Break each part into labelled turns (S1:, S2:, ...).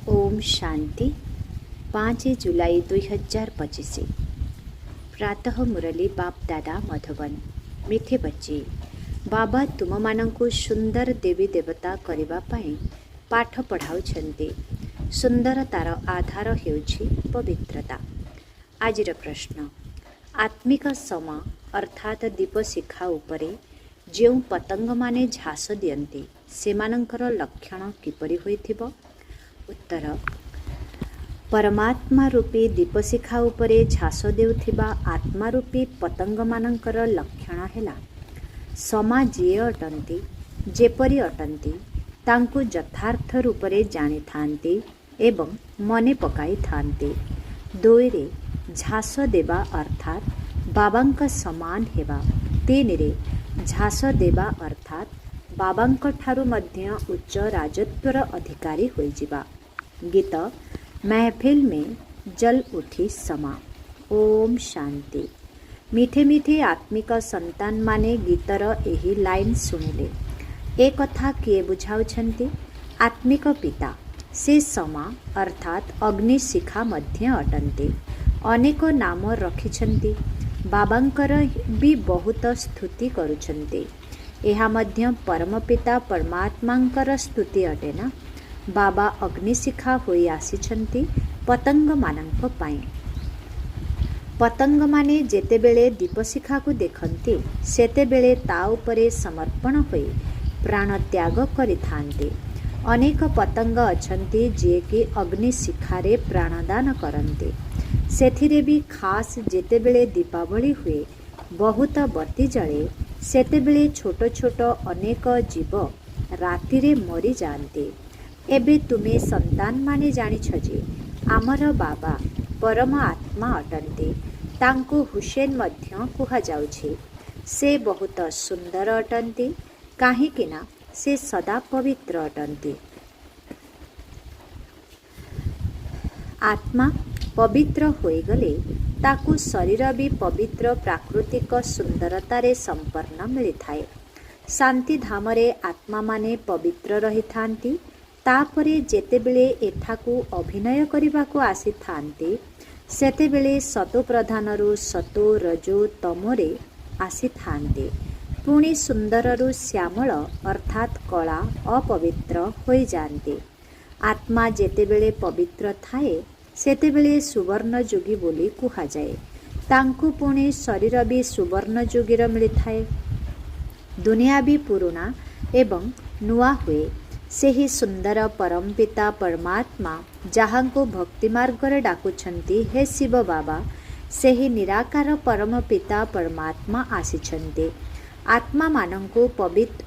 S1: ओम शांति 5 जुलाई 2025 प्रातः मुरली बाप दादा मधुबन। मिठे बच्चे, बाबा तुम मानंकु सुंदर देवी देवता करिबा पई पाठ पढ़ाउछन्ते। सुंदरतार आधार हेउछि पवित्रता। आजिर प्रश्न, आत्मिक समा अर्थात दीप शिखा उपरे जेउ पतंग माने झास दियन्ते सेमानंकर लक्षण किपरि होइथिबो? उत्तर, परमात्मा रूपी दीपशिखा उपरे झास देउथिबा आत्मा रूपी पतंग मानंकर लक्षण हेला समा जिए अटंती जेपरि अटंती तांकु यथार्थ रूपरे जानी थांती एवं मने पकाई थांती। दोइरे झास देवा अर्थात बाबांक समान हेबा। तीनिरे झास देवा अर्थात बाबांक ठारु मध्य उच्च राजत्वर अधिकारी होइजिबा। गीत महफिल में जल उठी समा। ओम शांति। मीठे मीठे आत्मिक संतान माने गीतर एही लाइन सुनिले ए कथा किए बुझाउछन्ति? आत्मिक पिता से समा अर्थात अग्निशिखा मध्य अटन्ते। अनेक नाम रखिछन्ति। बाबांकर भी बहुत स्तुति करुछन्ति। एहा मध्य परम पिता परमात्मांकर स्तुति अटे ना। बाबा अग्निशिखा होई आसिछन्ति पतंग मानंक पाई। पतंग माने जेतेबेले दीपशिखा को देखन्ति सेतेबेले ता उपरे समर्पण होई प्राण त्याग करिथान्ति। अनेक पतंग अछन्ति जे कि अग्निशिखारे प्राणदान करन्ति। सेथिरे भी खास जेतेबेले दीपावली हुए बहुत बत्ती जळे सेतेबेले छोट छोट अनेक जीव रातिरे मरी जान्ति। एबे तुमे संतान माने जानिछ जे आमर बाबा परम आत्मा अटन्ते। तांको हुसैन मध्य कुहा जाउछि। से बहुत सुंदर अटन्ते काहेकिना से सदा पवित्र अटन्ते। आत्मा पवित्र होई गले ताकू शरीर भी पवित्र प्राकृतिक सुंदरतारे संपन्न मिली थाए। शांति धामरे आत्मा माने पवित्र रही थांती। तापरे जेतेबेले एठाकू अभिनय करिबाकू आसी थांती सेतेबेले सतो प्रधानरु सतो रजो तमोरे आसी थांती। पुणी सुंदररु श्यामल अर्थात कला अपवित्र होई जांती। आत्मा जेतेबेले पवित्र थाए सेतेबेले सुवर्ण जोगी बोली कुहा जाए। तांकू पुणी शरीर भी सुवर्ण जोगीर मिली थाए। दुनिया भी पुराना एवं नुआ हुए। सेही सुंदर परमपिता परमात्मा जहाँको भक्ति मार्गरे डाकुछन्ति हे शिव बाबा सेही निराकार परम पिता परमात्मा आसिछन्ति आत्मा मानंको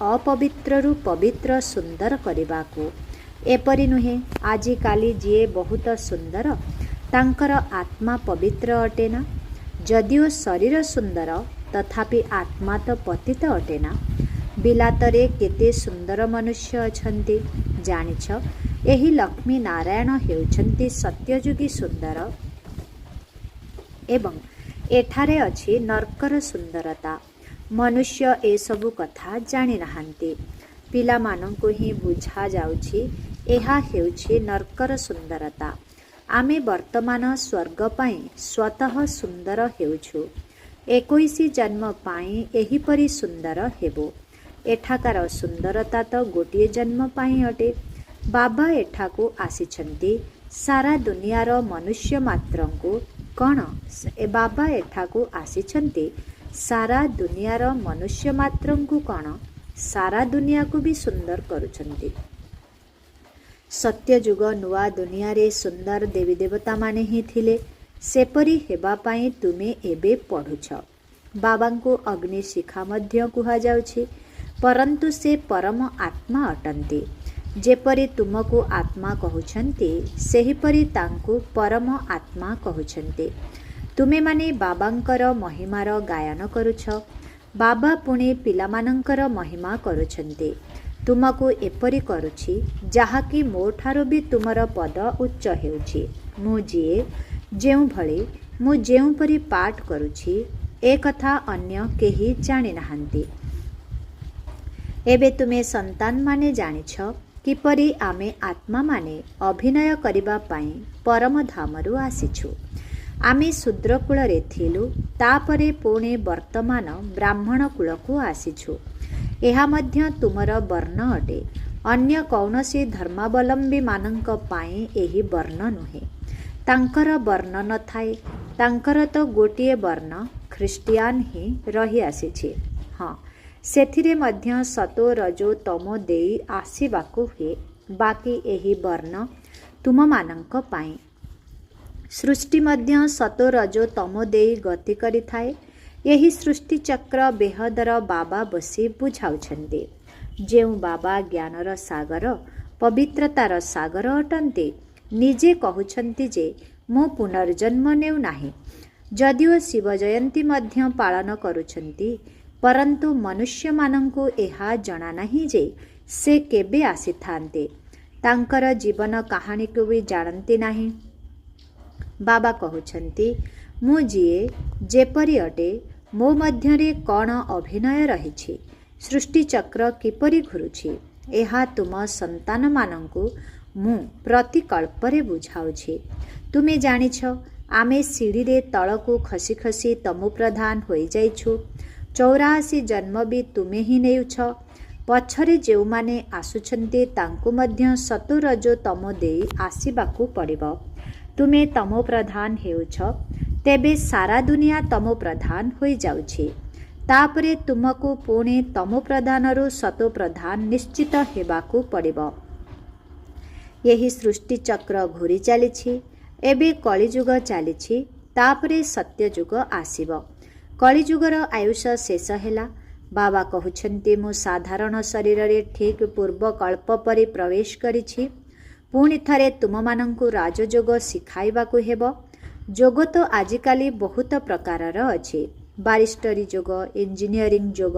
S1: अपवित्ररु पवित्र सुंदर करिबाको। एपरि नुहे आजि काली जिए बहुत सुंदर तांकर आत्मा पवित्र अटेना। जदिओ शरीर सुंदर तथापि आत्मा तो पतित अटेना। बिलातरे केते सुंदर मनुष्य अछन्ति जानिछ? एही लक्ष्मी नारायण हेउछन्ति सत्ययुगी सुंदर एवं एठारे अछि नरकर सुंदरता। मनुष्य ए सबु कथा जानि नाहांति। पिला मानंकु ही बुझा जाउछि एहा हेउछि नरकर सुंदरता। आमे वर्तमान स्वर्ग पाई स्वतः सुंदर हेउछु। 21 जन्म पाई एहीपरि सुंदर हेबो। एठाकार सुंदरता तो गोटे जन्म पाई अटे। बाबा एठाकू आसिछन्ति सारा दुनियार मनुष्य मात्रंकु कण बाबा एठाकू आसिछन्ति सारा दुनियार मनुष्य मात्रंकु कण सारा दुनिया को भी सुंदर करुछन्ति। सत्य जुग नुआ दुनिया रे सुंदर देवी देवता माने ही थिले सेपरि हेबा पाई तुमे एबे पढुछ। बाबांको अग्निशिखा मध्य कुहा जाउछि परंतु से परम आत्मा अटन्ति। जेपरि तुमको आत्मा कहउछन्ति सेहीपरि तांकु परम आत्मा कहउछन्ति। तुमे माने बाबांकर महिमार गायन करुछ। बाबा पुणे पिलामानंकर महिमा करुछन्ति। तुमको एपरि करुछि जाहाकि मोठारो भी तुमर पद उच्च हेउछि। मु जिए जेउ भଳି मु जेउ परि पाठ करुछि ए कथा अन्य केही जानि नाहांति। एबे तुमे संतान माने जानिछ କିପରି ଆମେ ଆତ୍ମାମାନେ ଅଭିନୟ କରିବା ପାଇଁ ପରମଧାମରୁ ଆସିଛୁ। ଆମେ ଶୂଦ୍ର କୂଳରେ ଥିଲୁ, ତାପରେ ପୁଣି ବର୍ତ୍ତମାନ ବ୍ରାହ୍ମଣ କୂଳକୁ ଆସିଛୁ। ଏହା ମଧ୍ୟ ତୁମର ବର୍ଣ୍ଣ ଅଟେ। ଅନ୍ୟ କୌଣସି ଧର୍ମାବଲମ୍ବୀମାନଙ୍କ ପାଇଁ ଏହି ବର୍ଣ୍ଣ ନୁହେଁ। ତାଙ୍କର ବର୍ଣ୍ଣ ନଥାଏ। ତାଙ୍କର ତ ଗୋଟିଏ ବର୍ଣ୍ଣ ଖ୍ରୀଷ୍ଟିଆନ ହିଁ ରହିଆସିଛି। ହଁ, ସେଥିରେ ମଧ୍ୟ ସତୋ ରଜୋ ତମୋ ଦେଇ ଆସିବାକୁ ହୁଏ। ବାକି ଏହି ବର୍ଣ୍ଣ ତୁମମାନଙ୍କ ପାଇଁ। ସୃଷ୍ଟି ମଧ୍ୟ ସତୋ ରଜୋ ତମୋ ଦେଇ ଗତି କରିଥାଏ। ଏହି ସୃଷ୍ଟିଚକ୍ର ବେହଦର ବାବା ବସି ବୁଝାଉଛନ୍ତି। ଯେଉଁ ବାବା ଜ୍ଞାନର ସାଗର, ପବିତ୍ରତାର ସାଗର ଅଟନ୍ତି, ନିଜେ କହୁଛନ୍ତି ଯେ ମୁଁ ପୁନର୍ଜନ୍ମ ନେଉନାହିଁ। ଯଦିଓ ଶିବ ଜୟନ୍ତୀ ମଧ୍ୟ ପାଳନ କରୁଛନ୍ତି, ପରନ୍ତୁ ମନୁଷ୍ୟମାନଙ୍କୁ ଏହା ଜଣାନାହିଁ ଯେ ସେ କେବେ ଆସିଥାନ୍ତେ। ତାଙ୍କର ଜୀବନ କାହାଣୀକୁ ବି ଜାଣନ୍ତି ନାହିଁ। ବାବା କହୁଛନ୍ତି, ମୁଁ ଯିଏ ଯେପରି ଅଟେ, ମୋ ମଧ୍ୟରେ କ'ଣ ଅଭିନୟ ରହିଛି? ସୃଷ୍ଟିଚକ୍ର କିପରି ଘୁରୁଛି, ଏହା ତୁମ ସନ୍ତାନମାନଙ୍କୁ ମୁଁ ପ୍ରତିକଳ୍ପରେ ବୁଝାଉଛି। ତୁମେ ଜାଣିଛ, ଆମେ ସିଡ଼ିରେ ତଳକୁ ଖସି ଖସି ତମୋପ୍ରଧାନ ହୋଇଯାଇଛୁ। 84 ଜନ୍ମ ବି ତୁମେ ହିଁ ନେଉଛ। ପଛରେ ଯେଉଁମାନେ ଆସୁଛନ୍ତି ତାଙ୍କୁ ମଧ୍ୟ ସତୋ ରଜୋ ତମୋ ଦେଇ ଆସିବାକୁ ପଡ଼ିବ। ତୁମେ ତମୋପ୍ରଧାନ ହେଉଛ, ତେବେ ସାରା ଦୁନିଆ ତମୋପ୍ରଧାନ ହୋଇଯାଉଛି। ତାପରେ ତୁମକୁ ପୁଣି ତମୋପ୍ରଧାନରୁ ସତୋପ୍ରଧାନ ନିଶ୍ଚିତ ହେବାକୁ ପଡ଼ିବ। ଏହି ସୃଷ୍ଟିଚକ୍ର ଘୂରି ଚାଲିଛି। ଏବେ କଳିଯୁଗ ଚାଲିଛି, ତାପରେ ସତ୍ୟଯୁଗ ଆସିବ। କଳିଯୁଗର ଆୟୁଷ ଶେଷ ହେଲା। ବାବା କହୁଛନ୍ତି, ମୁଁ ସାଧାରଣ ଶରୀରରେ ଠିକ୍ ପୂର୍ବ କଳ୍ପ ପରି ପ୍ରବେଶ କରିଛି। ପୁଣି ଥରେ ତୁମମାନଙ୍କୁ ରାଜଯୋଗ ଶିଖାଇବାକୁ ହେବ। ଯୋଗ ତ ଆଜିକାଲି ବହୁତ ପ୍ରକାରର ଅଛି। ବାରିଷ୍ଟରୀ ଯୋଗ, ଇଞ୍ଜିନିୟରିଂ ଯୋଗ।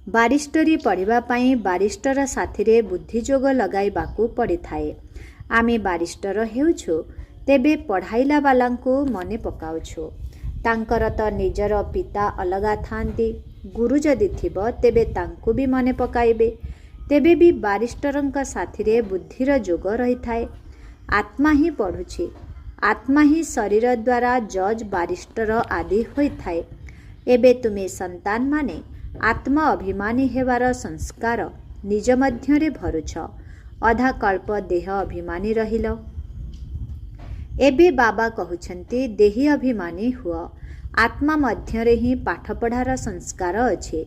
S1: ବାରିଷ୍ଟରୀ ପଢ଼ିବା ପାଇଁ ବାରିଷ୍ଟର ସାଥିରେ ବୁଦ୍ଧିଯୋଗ ଲଗାଇବାକୁ ପଡ଼ିଥାଏ। ଆମେ ବାରିଷ୍ଟର ହେଉଛୁ, ତେବେ ପଢ଼ାଇଲା ବାଲାଙ୍କୁ ମନେ ପକାଉଛୁ। ତାଙ୍କର ତ ନିଜର ପିତା ଅଲଗା ଥାନ୍ତି। ଗୁରୁ ଯଦି ଥିବ, ତେବେ ତାଙ୍କୁ ବି ମନେ ପକାଇବେ। ତେବେ ବି ବାରିଷ୍ଟରଙ୍କ ସାଥିରେ ବୁଦ୍ଧିର ଯୋଗ ରହିଥାଏ। ଆତ୍ମା ହିଁ ପଢ଼ୁଛି। ଆତ୍ମା ହିଁ ଶରୀର ଦ୍ୱାରା ଜଜ୍, ବାରିଷ୍ଟର ଆଦି ହୋଇଥାଏ। ଏବେ ତୁମେ ସନ୍ତାନମାନେ ଆତ୍ମ ଅଭିମାନୀ ହେବାର ସଂସ୍କାର ନିଜ ମଧ୍ୟରେ ଭରୁଛ। ଅଧାକଳ୍ପ ଦେହ ଅଭିମାନୀ ରହିଲ। ଏବେ ବାବା କହୁଛନ୍ତି, ଦେହୀ ଅଭିମାନୀ ହୁଅ। ଆତ୍ମା ମଧ୍ୟରେ ହିଁ ପାଠପଢ଼ାର ସଂସ୍କାର ଅଛି।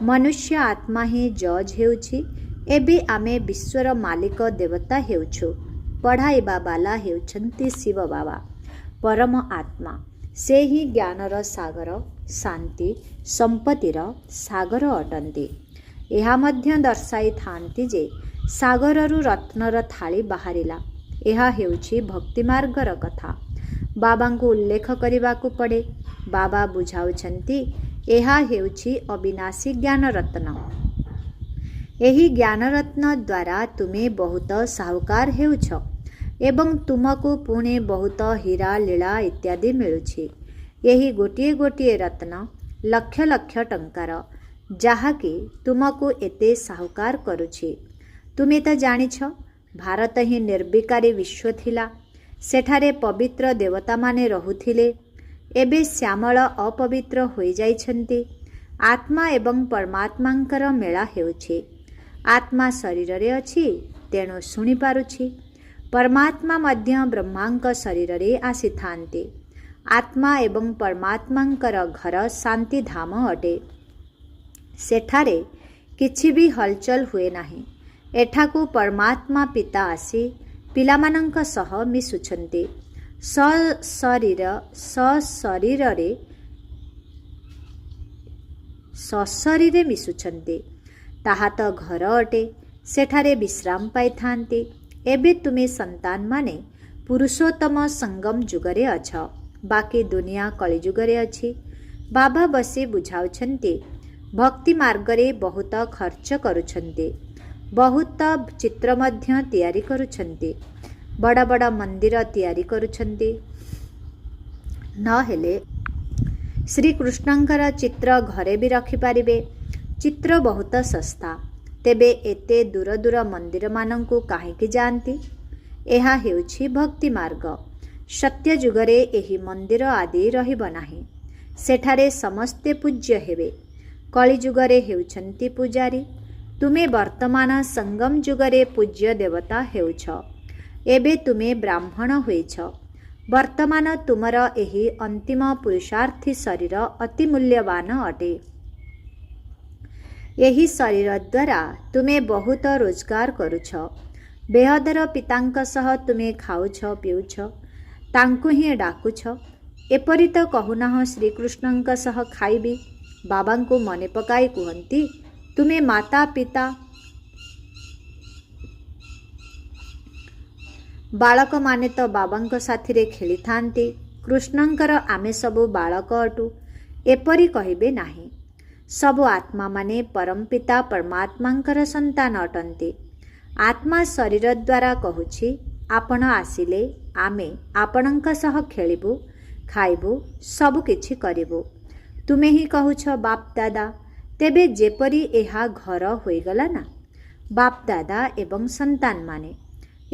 S1: ମନୁଷ୍ୟ ଆତ୍ମା ହିଁ ଜଜ୍ ହେଉଛି। ଏବେ ଆମେ ବିଶ୍ୱର ମାଲିକ ଦେବତା ହେଉଛୁ। ପଢ଼ାଇବା ବାଲା ହେଉଛନ୍ତି ଶିବ ବାବା, ପରମ ଆତ୍ମା। ସେ ହିଁ ଜ୍ଞାନର ସାଗର, ଶାନ୍ତି, ସମ୍ପତ୍ତିର ସାଗର ଅଟନ୍ତି। ଏହା ମଧ୍ୟ ଦର୍ଶାଇଥାନ୍ତି ଯେ ସାଗରରୁ ରତ୍ନର ଥାଳି ବାହାରିଲା। ଏହା ହେଉଛି ଭକ୍ତିମାର୍ଗର କଥା। ବାବାଙ୍କୁ ଉଲ୍ଲେଖ କରିବାକୁ ପଡ଼େ। ବାବା ବୁଝାଉଛନ୍ତି, ଏହା ହେଉଛି ଅବିନାଶୀ ଜ୍ଞାନରତ୍ନ। ଏହି ଜ୍ଞାନରତ୍ନ ଦ୍ୱାରା ତୁମେ ବହୁତ ସାହୁକାର ହେଉଛ ଏବଂ ତୁମକୁ ପୁଣି ବହୁତ ହୀରା, ଲୀଳା ଇତ୍ୟାଦି ମିଳୁଛି। ଏହି ଗୋଟିଏ ଗୋଟିଏ ରତ୍ନ ଲକ୍ଷ ଲକ୍ଷ ଟଙ୍କାର, ଯାହାକି ତୁମକୁ ଏତେ ସାହୁକାର କରୁଛି। ତୁମେ ତ ଜାଣିଛ, ଭାରତ ହିଁ ନିର୍ବିକାରୀ ବିଶ୍ୱ ଥିଲା। ସେଠାରେ ପବିତ୍ର ଦେବତାମାନେ ରହୁଥିଲେ। ଏବେ ଶ୍ୟାମଳ ଅପବିତ୍ର ହୋଇଯାଇଛନ୍ତି। ଆତ୍ମା ଏବଂ ପରମାତ୍ମାଙ୍କର ମେଳା ହେଉଛି। ଆତ୍ମା ଶରୀରରେ ଅଛି, ତେଣୁ ଶୁଣିପାରୁଛି। ପରମାତ୍ମା ମଧ୍ୟ ବ୍ରହ୍ମାଙ୍କ ଶରୀରରେ ଆସିଥାନ୍ତି। ଆତ୍ମା ଏବଂ ପରମାତ୍ମାଙ୍କର ଘର ଶାନ୍ତିଧାମ ଅଟେ। ସେଠାରେ କିଛି ବି ହଲଚଲ ହୁଏ ନାହିଁ। ଏଠାକୁ ପରମାତ୍ମା ପିତା ଆସି ପିଲାମାନଙ୍କ ସହ ମିଶୁଛନ୍ତି। ସଶରୀରେ ମିଶୁଛନ୍ତି। ତାହା ତ ଘର ଅଟେ। ସେଠାରେ ବିଶ୍ରାମ ପାଇଥାନ୍ତି। ଏବେ ତୁମେ ସନ୍ତାନମାନେ ପୁରୁଷୋତ୍ତମ ସଙ୍ଗମ ଯୁଗରେ ଅଛ। ବାକି ଦୁନିଆ କଳିଯୁଗରେ ଅଛି। ବାବା ବସି ବୁଝାଉଛନ୍ତି, ଭକ୍ତି ମାର୍ଗରେ ବହୁତ ଖର୍ଚ୍ଚ କରୁଛନ୍ତି। ବହୁତ ଚିତ୍ର ମଧ୍ୟ ତିଆରି କରୁଛନ୍ତି। ବଡ଼ ବଡ଼ ମନ୍ଦିର ତିଆରି କରୁଛନ୍ତି। ନହେଲେ ଶ୍ରୀକୃଷ୍ଣଙ୍କର ଚିତ୍ର ଘରେ ବି ରଖିପାରିବେ। ଚିତ୍ର ବହୁତ ଶସ୍ତା, ତେବେ ଏତେ ଦୂର ଦୂର ମନ୍ଦିରମାନଙ୍କୁ କାହିଁକି ଯାଆନ୍ତି? ଏହା ହେଉଛି ଭକ୍ତି ମାର୍ଗ। ସତ୍ୟ ଯୁଗରେ ଏହି ମନ୍ଦିର ଆଦି ରହିବ ନାହିଁ। ସେଠାରେ ସମସ୍ତେ ପୂଜ୍ୟ ହେବେ। କଳିଯୁଗରେ ହେଉଛନ୍ତି ପୂଜାରୀ। ତୁମେ ବର୍ତ୍ତମାନ ସଙ୍ଗମ ଯୁଗରେ ପୂଜ୍ୟ ଦେବତା ହେଉଛ। ଏବେ ତୁମେ ବ୍ରାହ୍ମଣ ହୋଇଛ। ବର୍ତ୍ତମାନ ତୁମର ଏହି ଅନ୍ତିମ ପୁରୁଷାର୍ଥୀ ଶରୀର ଅତି ମୂଲ୍ୟବାନ ଅଟେ। ଏହି ଶରୀର ଦ୍ୱାରା ତୁମେ ବହୁତ ରୋଜଗାର କରୁଛ। ବେହଦର ପିତାଙ୍କ ସହ ତୁମେ ଖାଉଛ ପିଉଛ, ତାଙ୍କୁ ହିଁ ଡାକୁଛ। ଏପରି ତ କହୁନାହଁ ଶ୍ରୀକୃଷ୍ଣଙ୍କ ସହ ଖାଇବି। ବାବାଙ୍କୁ ମନେ ପକାଇ କୁହନ୍ତି, ତୁମେ ମାତା ପିତା। ବାଳକମାନେ ତ ବାବାଙ୍କ ସାଥିରେ ଖେଳିଥାନ୍ତି। କୃଷ୍ଣଙ୍କର ଆମେ ସବୁ ବାଳକ ଅଟୁ, ଏପରି କହିବେ ନାହିଁ। ସବୁ ଆତ୍ମାମାନେ ପରମପିତା ପରମାତ୍ମାଙ୍କର ସନ୍ତାନ ଅଟନ୍ତି। ଆତ୍ମା ଶରୀର ଦ୍ୱାରା କହୁଛି, ଆପଣ ଆସିଲେ ଆମେ ଆପଣଙ୍କ ସହ ଖେଳିବୁ, ଖାଇବୁ, ସବୁ କିଛି କରିବୁ। ତୁମେ ହିଁ କହୁଛ ବାପ ଦାଦା। ତେବେ ଯେପରି ଏହା ଘର ହୋଇଗଲା ନା, ବାପ ଦାଦା ଏବଂ ସନ୍ତାନମାନେ।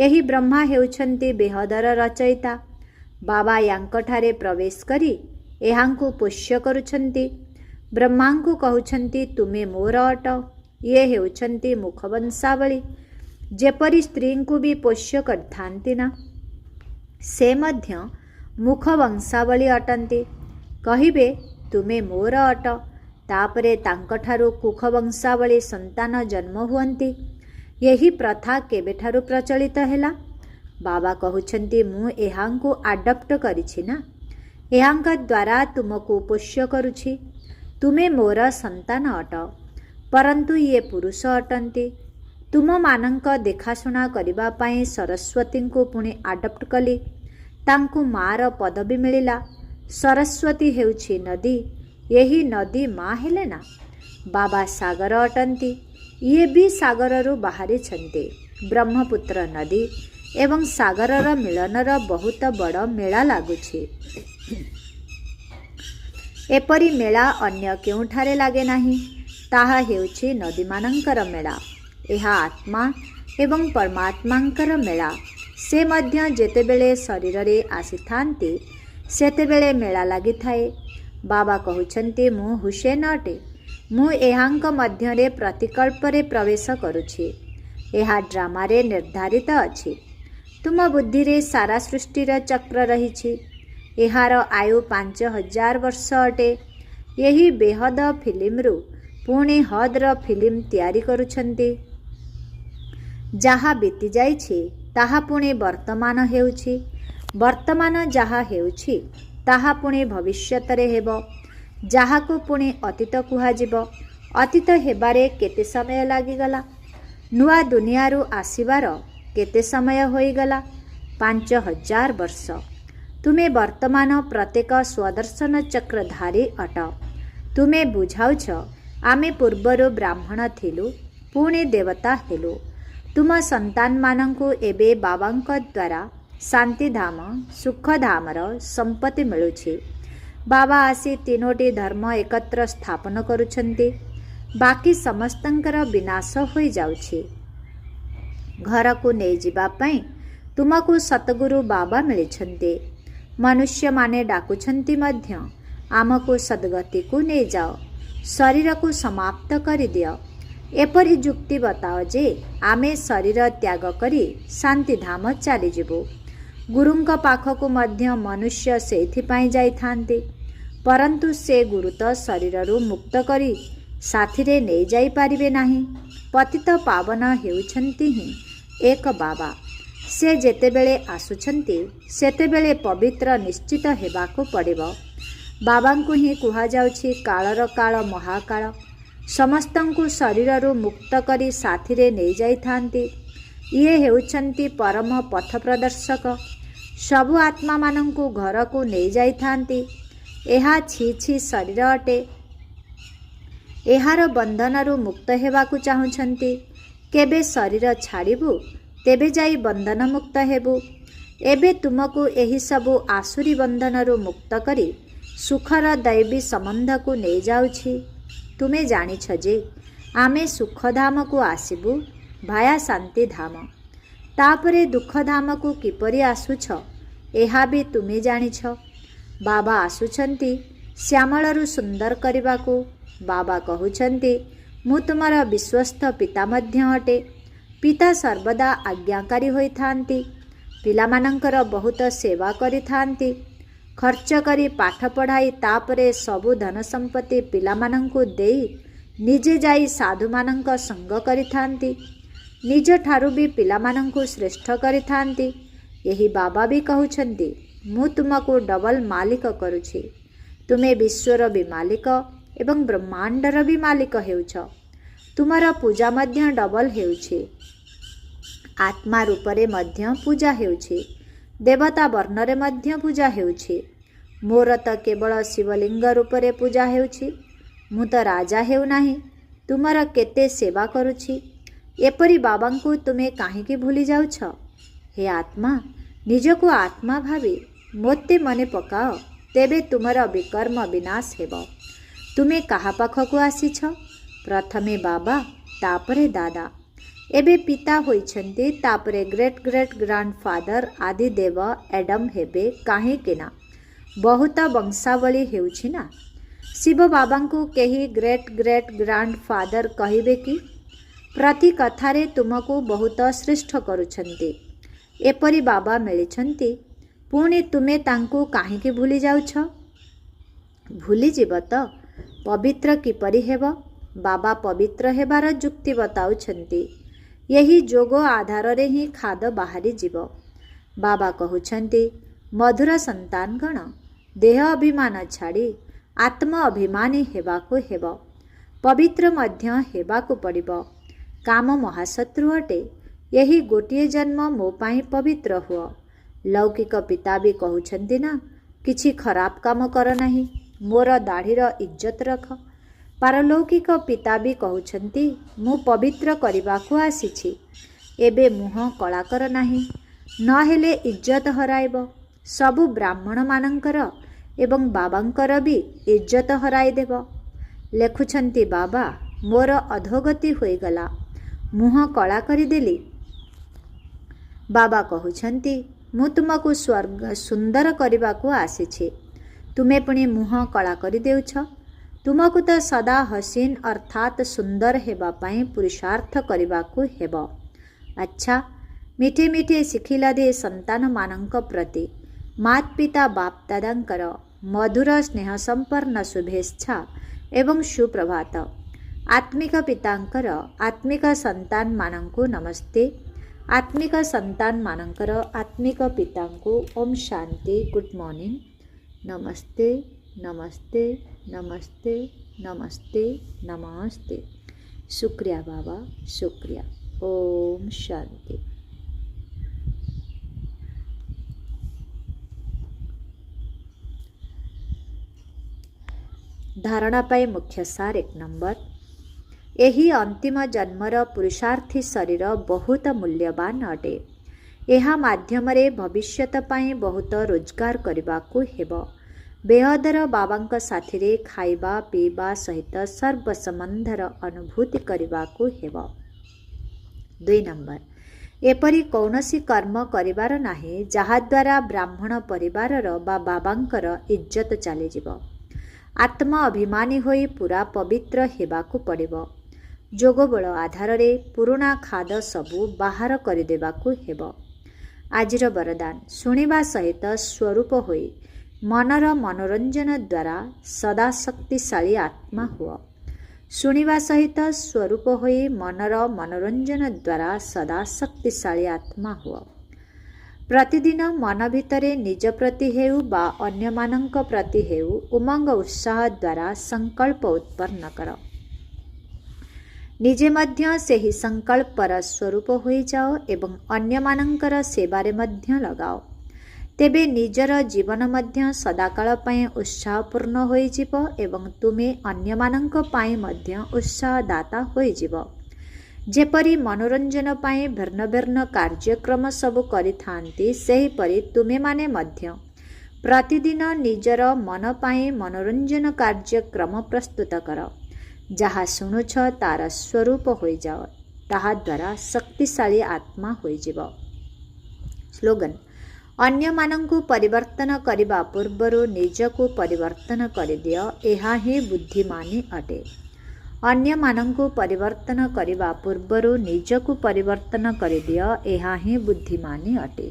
S1: ଏହି ବ୍ରହ୍ମା ହେଉଛନ୍ତି ବେହଦର ରଚୟିତା। ବାବା ୟାଙ୍କଠାରେ ପ୍ରବେଶ କରି ଏହାଙ୍କୁ ପୋଷ୍ୟ କରୁଛନ୍ତି। ବ୍ରହ୍ମାଙ୍କୁ କହୁଛନ୍ତି, ତୁମେ ମୋର ଅଟ। ଇଏ ହେଉଛନ୍ତି ମୁଖବଂଶାବଳୀ। ଯେପରି ସ୍ତ୍ରୀଙ୍କୁ ବି ପୋଷ୍ୟ କରିଥାନ୍ତି ନା, ସେ ମଧ୍ୟ ମୁଖବଂଶାବଳୀ ଅଟନ୍ତି। କହିବେ, ତୁମେ ମୋର ଅଟ। ତାପରେ ତାଙ୍କଠାରୁ କୁଖବଂଶାବଳୀ ସନ୍ତାନ ଜନ୍ମ ହୁଅନ୍ତି। ଏହି ପ୍ରଥା କେବେଠାରୁ ପ୍ରଚଳିତ ହେଲା? ବାବା କହୁଛନ୍ତି, ମୁଁ ଏହାଙ୍କୁ ଆଡପ୍ଟ କରିଛି ନା, ଏହାଙ୍କ ଦ୍ୱାରା ତୁମକୁ ପୋଷ୍ୟ କରୁଛି। ତୁମେ ମୋର ସନ୍ତାନ ଅଟ। ପରନ୍ତୁ ଇଏ ପୁରୁଷ ଅଟନ୍ତି। ତୁମମାନଙ୍କ ଦେଖାଶୁଣା କରିବା ପାଇଁ ସରସ୍ୱତୀଙ୍କୁ ପୁଣି ଆଡପ୍ଟ କଲି। ତାଙ୍କୁ ମାର ପଦବୀ ମିଳିଲା। ସରସ୍ୱତୀ ହେଉଛି ନଦୀ। ଏହି ନଦୀ ମା ହେଲେ ନା। ବାବା ସାଗର ଅଟନ୍ତି। ଇଏ ବି ସାଗରରୁ ବାହାରିଛନ୍ତି। ବ୍ରହ୍ମପୁତ୍ର ନଦୀ ଏବଂ ସାଗରର ମିଳନର ବହୁତ ବଡ଼ ମେଳା ଲାଗୁଛି। ଏପରି ମେଳା ଅନ୍ୟ କେଉଁଠାରେ ଲାଗେ ନାହିଁ। ତାହା ହେଉଛି ନଦୀମାନଙ୍କର ମେଳା। ଏହା ଆତ୍ମା ଏବଂ ପରମାତ୍ମାଙ୍କର ମେଳା। ସେ ମଧ୍ୟ ଯେତେବେଳେ ଶରୀରରେ ଆସିଥାନ୍ତି ସେତେବେଳେ ମେଳା ଲାଗିଥାଏ। ବାବା କହୁଛନ୍ତି, ମୁଁ ହୁସେନ ଅଟେ। ମୁଁ ଏହାଙ୍କ ମଧ୍ୟରେ ପ୍ରତିକଳ୍ପରେ ପ୍ରବେଶ କରୁଛି। ଏହା ଡ୍ରାମାରେ ନିର୍ଦ୍ଧାରିତ ଅଛି। ତୁମ ବୁଦ୍ଧିରେ ସାରା ସୃଷ୍ଟିର ଚକ୍ର ରହିଛି। ଏହାର ଆୟୁ 5000 ବର୍ଷ ଅଟେ। ଏହି ବେହଦ ଫିଲ୍ମରୁ ପୁଣି ହଦ୍ର ଫିଲ୍ମ ତିଆରି କରୁଛନ୍ତି। ଯାହା ବିତିଯାଇଛି ତାହା ପୁଣି ବର୍ତ୍ତମାନ ହେଉଛି। ବର୍ତ୍ତମାନ ଯାହା ହେଉଛି ତାହା ପୁଣି ଭବିଷ୍ୟତରେ ହେବ, ଯାହାକୁ ପୁଣି ଅତୀତ କୁହାଯିବ। ଅତୀତ ହେବାରେ କେତେ ସମୟ ଲାଗିଗଲା? ନୂଆ ଦୁନିଆରୁ ଆସିବାର କେତେ ସମୟ ହୋଇଗଲା? 5000 ବର୍ଷ। ତୁମେ ବର୍ତ୍ତମାନ ପ୍ରତ୍ୟେକ ସ୍ୱଦର୍ଶନ ଚକ୍ରଧାରୀ ଅଟ। ତୁମେ ବୁଝାଉଛ, ଆମେ ପୂର୍ବରୁ ବ୍ରାହ୍ମଣ ଥିଲୁ, ପୁଣି ଦେବତା ହେଲୁ। ତୁମ ସନ୍ତାନମାନଙ୍କୁ ଏବେ ବାବାଙ୍କ ଦ୍ୱାରା ଶାନ୍ତିଧାମ ସୁଖଧାମର ସମ୍ପତ୍ତି ମିଳୁଛି। ବାବା ଆସି 3ଟି ଧର୍ମ ଏକତ୍ର ସ୍ଥାପନ କରୁଛନ୍ତି। ବାକି ସମସ୍ତଙ୍କର ବିନାଶ ହୋଇଯାଉଛି। ଘରକୁ ନେଇଯିବା ପାଇଁ ତୁମକୁ ସତଗୁରୁ ବାବା ମିଳିଛନ୍ତି। ମନୁଷ୍ୟମାନେ ଡାକୁଛନ୍ତି ମଧ୍ୟ, ଆମକୁ ସଦ୍ଗତିକୁ ନେଇଯାଅ, ଶରୀରକୁ ସମାପ୍ତ କରିଦିଅ। ଏପରି ଯୁକ୍ତି ବତାଅ ଯେ ଆମେ ଶରୀର ତ୍ୟାଗ କରି ଶାନ୍ତିଧାମ ଚାଲିଯିବୁ। ଗୁରୁଙ୍କ ପାଖକୁ ମଧ୍ୟ ମନୁଷ୍ୟ ସେଇଥିପାଇଁ ଯାଇଥାନ୍ତି। ପରନ୍ତୁ ସେ ଗୁରୁ ତ ଶରୀରରୁ ମୁକ୍ତ କରି ସାଥିରେ ନେଇଯାଇପାରିବେ ନାହିଁ। ପତିତ ପାବନ ହେଉଛନ୍ତି ହିଁ ଏକ ବାବା। ସେ ଯେତେବେଳେ ଆସୁଛନ୍ତି ସେତେବେଳେ ପବିତ୍ର ନିଶ୍ଚିତ ହେବାକୁ ପଡ଼ିବ। ବାବାଙ୍କୁ ହିଁ କୁହାଯାଉଛି କାଳର କାଳ ମହାକାଳ। ସମସ୍ତଙ୍କୁ ଶରୀରରୁ ମୁକ୍ତ କରି ସାଥିରେ ନେଇଯାଇଥାନ୍ତି। ଇଏ ହେଉଛନ୍ତି ପରମ ପଥ ପ୍ରଦର୍ଶକ। ସବୁ ଆତ୍ମାମାନଙ୍କୁ ଘରକୁ ନେଇଯାଇଥାନ୍ତି। ଏହା ଛି ଛି ଶରୀର ଅଟେ। ଏହାର ବନ୍ଧନରୁ ମୁକ୍ତ ହେବାକୁ ଚାହୁଁଛନ୍ତି। କେବେ ଶରୀର ଛାଡ଼ିବୁ, ତେବେ ଯାଇ ବନ୍ଧନ ମୁକ୍ତ ହେବୁ। ଏବେ ତୁମକୁ ଏହିସବୁ ଆସୁରୀ ବନ୍ଧନରୁ ମୁକ୍ତ କରି ସୁଖର ଦୈବୀ ସମ୍ବନ୍ଧକୁ ନେଇଯାଉଛି। ତୁମେ ଜାଣିଛ ଯେ आमे सुखधाम को आसबू भाया शांति धाम तापरे दुखधाम को किपरि आसुछ एहा भी तुमे जानिछ। बाबा आसुछंती श्यामलरू सुंदर करने को। बाबा कहउछंती मु तुमर विश्वस्त पिता मध्य अटे। पिता सर्वदा आज्ञाकारी होइथांती। पिलामानंकर बहुत सेवा करिथांती। खर्च करी पाठ पढ़ाई तापरे सबु धन संपत्ति पिलामानंकु देई निजे जाई साधुमानंक संग करिथांती। निज ठारू भी पिलामानंकु श्रेष्ठ करिथांती। यही बाबा भी कहउछंती मु तुमको डबल मालिक करुछि। तुमे विश्वर भी मालिक एवं ब्रह्मांडर भी मालिक हेउछ। तुमर पूजा मध्य डबल हेउछि। आत्मा रूपरे मध्य पूजा हेउछि। देवता वर्णरे मध्य पूजा हेउछि। मोर तो केवल शिवलिंग रूपरे पूजा हेउछि। मु तो राजा हेउ नाही। तुमर केते सेवा करुछि। एपरि बाबांकु तुमे काहीकि भूली जाउछ। हे आत्मा निजको आत्मा भावी मोते मने पकाओ तेबे तुमर विकर्म विनाश हेब। तुमे काहा पाखकु आसीछ? प्रथमे बाबा तापरे दादा एबे पिता होइछन्ति तापरे ग्रेट ग्रेट ग्रांडफादर आदि देव एडम हेबे काहेकिना बहुत वंशावली हेउछि ना। शिव बाबांकु केही ग्रेट ग्रेट ग्रांडफादर कहिबे कि? प्रति कथारे तुमको बहुत श्रेष्ठ करुछन्ति। एपरि बाबा मिलिछन्ति पुणी तुमे तांकु काहीकि भूली जाउछ? भूली जीव तो पवित्र किपरि हेब? बाबा पवित्र हेबार जुक्ति बताउछन्ति। यही जोग आधार रे ही खाद बाहरी जीव। बाबा कहउछन्ति मधुर संतानगण देह अभिमान छाड़ी आत्म अभिमानी हेबाकु हेब। पवित्र मध्य हेबाकु पड़िब। काम महाशत्रु अटे। यही गोटिए जन्म मो पाई पवित्र हुआ। लौकिक पिता भी कहउछन्ति ना किछि खराब काम कर नाही, मोर दाढ़ीर इज्जत रख। पारलौकिक पिता भी कहउछन्ति मु पवित्र करिबाकु आसीछि। एबे मुह कला कर नाही, नहेले इज्जत हराइब। सबु ब्राह्मण मानंकर एवं बाबांकर भी इज्जत हराई देव। लेखुछन्ति बाबा मोर अधोगति होइगला, मुह कला करिदेली। बाबा कहउछन्ति मु तुमको स्वर्ग सुंदर करिबाकु आसीछि। तुमे पुणी मुह कला करि देउछ। तुमको तो सदा हसीन अर्थात सुंदर हेबा पाई पुरुषार्थ करिबाकु हेब। अच्छा मिठे मिठे शिखिला दे संतान मानंक प्रति मात पिता बाप दादांकर मधुर स्नेह संपन्न शुभेच्छा एवं सुप्रभात। आत्मिक पितांकर आत्मिक संतान मानंकु नमस्ते। आत्मिक संतान मानंकर आत्मिक पितांकु ओम शांति गुड मॉर्निंग। नमस्ते नमस्ते नमस्ते नमस्ते नमस्ते। शुक्रिया बाबा शुक्रिया। ओम शांति। धारणा पाई मुख्य सार 1 नंबर। यही अंतिम जन्मर पुरुषार्थी शरीर बहुत मूल्यवान अटे। यह माध्यम रे भविष्यत पाई बहुत रोजगार करबाकु हेब। बेहदर बाबांक साथी रे खाइबा पीबा सहित सर्व संबंधर अनुभूति करबाकु हेब। 2 नंबर। एपरि कौनसी कर्म करिबार नाही जहा द्वारा ब्राह्मण परिवारर बा बाबांकर इज्जत चली जीव। आत्मा अभिमानी होई पूरा पवित्र हेबाकु पड़िब। जोगबल आधार रे पुराणा खाद सबु बाहर करदेबाकु हेब। आजिर वरदान शुणिबा सहित स्वरूप होई मनर मनोरंजन द्वारा सदा शक्तिशाली आत्मा हुआ। शुणिबा सहित स्वरूप होई मनर मनोरंजन द्वारा सदा शक्तिशाली आत्मा हुआ। प्रतिदिन मन भितरे निज प्रति हेउ बा अन्य मानंक प्रति हेउ उमंग उत्साह द्वारा संकल्प उत्पन्न कर। निजे मध्य सेही संकल्प पर स्वरूप होई जाओ एवं अन्य मानंकर सेवारे मध्य लगाओ। तेबे निजर जीवन मध्य सदाकाल पाए उत्साहपूर्ण होई जीव एवं तुमे अन्य मानंक पाए मध्य उत्साहदाता होई जीव। जेपरी मनोरंजन पाए भिन्न भिन्न कार्यक्रम सबु करिथांती सेहीपरि तुमे माने मध्य प्रतिदिन निजर मन पाए मनोरंजन कार्यक्रम प्रस्तुत कर। ଯାହା ଶୁଣୁଛ ତାର ସ୍ୱରୂପ ହୋଇଯାଅ, ତାହାଦ୍ୱାରା ଶକ୍ତିଶାଳୀ ଆତ୍ମା ହୋଇଯିବ। ସ୍ଲୋଗାନ: ଅନ୍ୟମାନଙ୍କୁ ପରିବର୍ତ୍ତନ କରିବା ପୂର୍ବରୁ ନିଜକୁ ପରିବର୍ତ୍ତନ କରିଦିଅ, ଏହା ହିଁ ବୁଦ୍ଧିମାନୀ ଅଟେ। ଅନ୍ୟମାନଙ୍କୁ ପରିବର୍ତ୍ତନ କରିବା ପୂର୍ବରୁ ନିଜକୁ ପରିବର୍ତ୍ତନ କରିଦିଅ, ଏହା ହିଁ ବୁଦ୍ଧିମାନୀ ଅଟେ।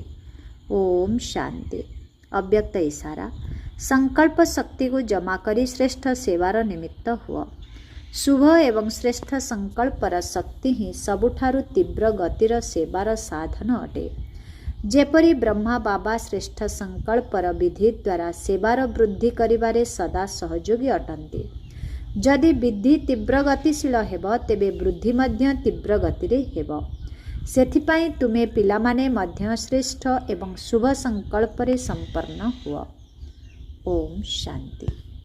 S1: ଓମ୍ ଶାନ୍ତି। ଅବ୍ୟକ୍ତ ଇଶାରା: ସଂକଳ୍ପ ଶକ୍ତିକୁ ଜମା କରି ଶ୍ରେଷ୍ଠ ସେବାର ନିମିତ୍ତ ହୁଅ। ଶୁଭ ଏବଂ ଶ୍ରେଷ୍ଠ ସଂକଳ୍ପର ଶକ୍ତି ହିଁ ସବୁଠାରୁ ତୀବ୍ର ଗତିର ସେବାର ସାଧନ ଅଟେ। ଯେପରି ବ୍ରହ୍ମା ବାବା ଶ୍ରେଷ୍ଠ ସଂକଳ୍ପର ବିଧି ଦ୍ୱାରା ସେବାର ବୃଦ୍ଧି କରିବାରେ ସଦା ସହଯୋଗୀ ଅଟନ୍ତି। ଯଦି ବିଧି ତୀବ୍ର ଗତିଶୀଳ ହେବ, ତେବେ ବୃଦ୍ଧି ମଧ୍ୟ ତୀବ୍ର ଗତିରେ ହେବ। ସେଥିପାଇଁ ତୁମେ ପିଲାମାନେ ମଧ୍ୟ ଶ୍ରେଷ୍ଠ ଏବଂ ଶୁଭ ସଂକଳ୍ପରେ ସମ୍ପନ୍ନ ହୁଅ। ଓମ୍ ଶାନ୍ତି।